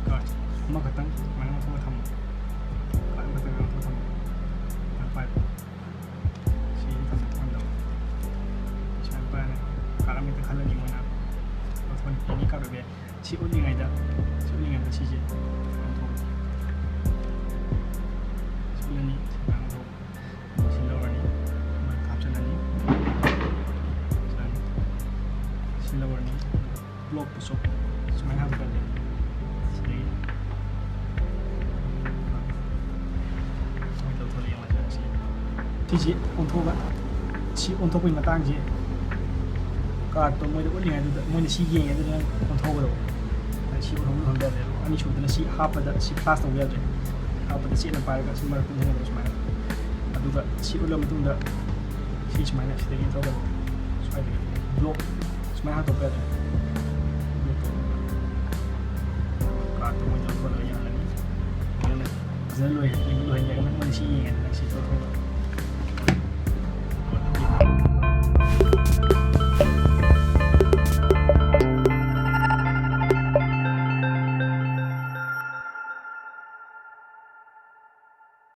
ก็มาขัดตั้งมันมาโทษทำการมาตั้งโทษทำมันไปชี้ทำเราใช้ไปนะการมีแต่ขั้นเรื่องนี้มั้งนะเราทนอันนี้ก็แบบชี้อุ่นยังไงจ๊ะชี้อุ่นยังไงจ๊ะชี้เจมันโทษชี้เรื่องนี้มันโทษชี้เราวันนี้มันขับชนนี้ชี้เราวันนี้โลกประสบสมัยห้าสิบปีชี้ที่องค์ทุกข์ชี้องค์ทุกข์เป็นมาตั้งชี้ก็ตัวมวยตัวนี้ไงตัวมวยชี้ยิงไงตัวนั้นองค์ทุกข์เราชี้องค์ทุกข์ทำแบบนี้อันนี้ชุดนั้นชี้ฮาร์ปด์ชี้พลาสตัวเดียวเลยฮาร์ปด์ชี้ลงไปก็สมัยเป็นยังไงสมัยอันดูก็ชี้อุลมตุ้งเด้อชี้สมัยเนี่ยชี้ได้ยินตัวเดียวสมัยนี้บล็อกสมัยห้าตัวแบบนี้ก็ตัวมวยตัวคนละอย่างนี้เรื่องนั้นจะรวยยังรวยยังไม่ชี้ยิงไงชี้ตัวทุกข์